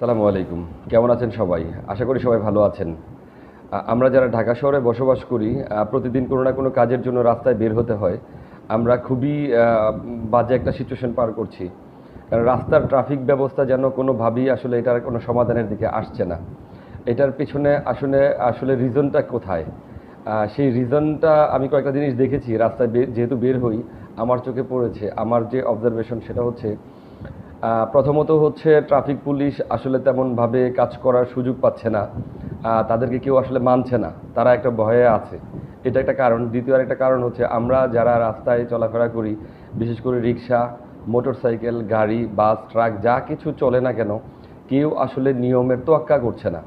সালামু আলাইকুম। কেমন আছেন সবাই? আশা করি সবাই ভালো আছেন। আমরা যারা ঢাকা শহরে বসবাস করি, প্রতিদিন কোনো না কোনো কাজের জন্য রাস্তায় বের হতে হয়। আমরা খুবই বাজে একটা সিচুয়েশন পার করছি। কারণ রাস্তার ট্রাফিক ব্যবস্থা যেন কোনোভাবেই আসলে এটার কোনো সমাধানের দিকে আসছে না। এটার পেছনে আসলে আসলে রিজনটা কোথায়? সেই রিজনটা আমি কয়েকটা জিনিস দেখেছি রাস্তায় যেহেতু বের হই, আমার চোখে পড়েছে। আমার যে অবজারভেশন সেটা হচ্ছে প্রথমত হচ্ছে ট্রাফিক পুলিশ আসলে তেমনভাবে কাজ করার সুযোগ পাচ্ছে না। তাদেরকে কেউ আসলে মানছে না, তারা একটা ভয়ে আছে। এটা একটা কারণ। দ্বিতীয় আরেকটা কারণ হচ্ছে আমরা যারা রাস্তায় চলাফেরা করি, বিশেষ করে রিক্সা, মোটরসাইকেল, গাড়ি, বাস, ট্রাক যা কিছু চলে না কেন, কেউ আসলে নিয়মের তোয়াক্কা করছে না।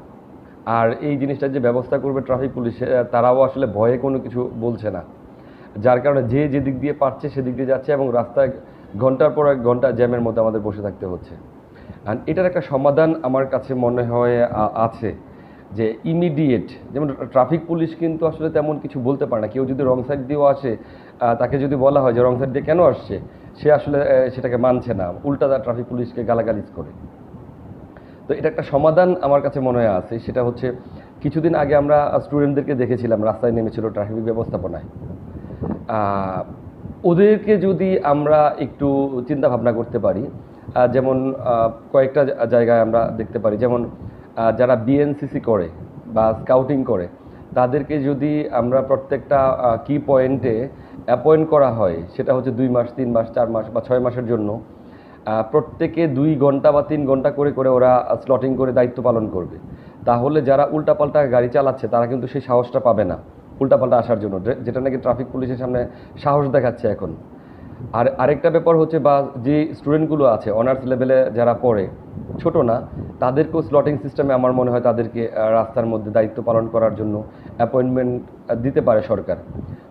আর এই জিনিসটা যে ব্যবস্থা করবে ট্রাফিক পুলিশ, তারাও আসলে ভয়ে কোনো কিছু বলছে না। যার কারণে যে যেদিক দিয়ে পারছে সেদিক দিয়ে যাচ্ছে এবং রাস্তায় ঘন্টার পর এক ঘন্টা জ্যামের মধ্যে আমাদের বসে থাকতে হচ্ছে। আর এটার একটা সমাধান আমার কাছে মনে হয় আছে, যে ইমিডিয়েট, যেমন ট্রাফিক পুলিশ কিন্তু আসলে তেমন কিছু বলতে পারে না। কেউ যদি রং সাইড দিয়েও আসে, তাকে যদি বলা হয় যে রং সাইড দিয়ে কেন আসছে, সে আসলে সেটাকে মানছে না, উল্টা ট্রাফিক পুলিশকে গালাগালিজ করে। তো এটা একটা সমাধান আমার কাছে মনে হয় আছে, সেটা হচ্ছে কিছুদিন আগে আমরা স্টুডেন্টদেরকে দেখেছিলাম রাস্তায় নেমেছিল ট্রাফিক ব্যবস্থাপনায়। আহ, ওদেরকে যদি আমরা একটু চিন্তা ভাবনা করতে পারি, যেমন কয়েকটা জায়গায় আমরা দেখতে পারি, যেমন যারা বিএনসিসি করে বা স্কাউটিং করে, তাদেরকে যদি আমরা প্রত্যেকটা কি পয়েন্টে অ্যাপয়েন্ট করা হয়, সেটা হচ্ছে 2 মাস, 3 মাস, 4 মাস বা 6 মাসের জন্য, প্রত্যেকে 2 ঘন্টা বা 3 ঘন্টা করে করে ওরা স্লটিং করে দায়িত্ব পালন করবে। তাহলে যারা উল্টাপাল্টা গাড়ি চালাচ্ছে তারা কিন্তু সেই সাহসটা পাবে না উল্টাপাল্টা আসার জন্য, যেটা নাকি ট্রাফিক পুলিশের সামনে সাহস দেখাচ্ছে এখন। আর আরেকটা ব্যাপার হচ্ছে, বা যে স্টুডেন্টগুলো আছে অনার্স লেভেলে যারা পড়ে, ছোট না, তাদেরকেও স্লটিং সিস্টেমে আমার মনে হয় তাদেরকে রাস্তার মধ্যে দায়িত্ব পালন করার জন্য অ্যাপয়েন্টমেন্ট দিতে পারে সরকার।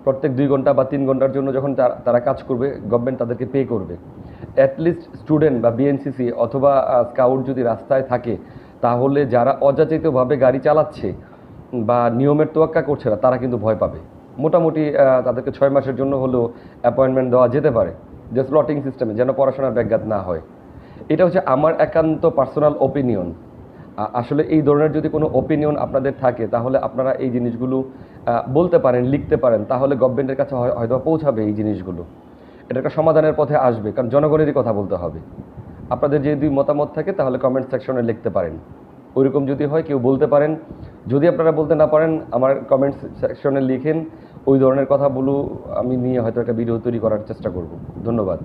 প্রত্যেক 2 ঘন্টা বা 3 ঘন্টার জন্য যখন তারা কাজ করবে, গভর্নমেন্ট তাদেরকে পে করবে। অ্যাটলিস্ট স্টুডেন্ট বা বিএনসিসি অথবা স্কাউট যদি রাস্তায় থাকে, তাহলে যারা অযাচিতভাবে গাড়ি চালাচ্ছে বা নিয়মের তোয়াক্কা করছে না, তারা কিন্তু ভয় পাবে। মোটামুটি তাদেরকে 6 মাসের জন্য হলেও অ্যাপয়েন্টমেন্ট দেওয়া যেতে পারে, যে স্লটিং সিস্টেমে, যেন পড়াশোনার ব্যাঘাত না হয়। এটা হচ্ছে আমার একান্ত পার্সোনাল ওপিনিয়ন। আসলে এই ধরনের যদি কোনো ওপিনিয়ন আপনাদের থাকে, তাহলে আপনারা এই জিনিসগুলো বলতে পারেন, লিখতে পারেন, তাহলে গভর্নমেন্টের কাছে হয়তো পৌঁছাবে এই জিনিসগুলো। এটা একটা সমাধানের পথে আসবে, কারণ জনগণেরই কথা বলতে হবে। আপনাদের যদি মতামত থাকে তাহলে কমেন্ট সেকশনে লিখতে পারেন। ওইরকম যদি হয় কেউ বলতে পারেন। যদি আপনারা বলতে না পারেন, আমার কমেন্ট সেকশনে লিখেন, ওই ধরনের কথাগুলো আমি নিয়ে হয়তো একটা ভিডিও তৈরি করার চেষ্টা করব। ধন্যবাদ।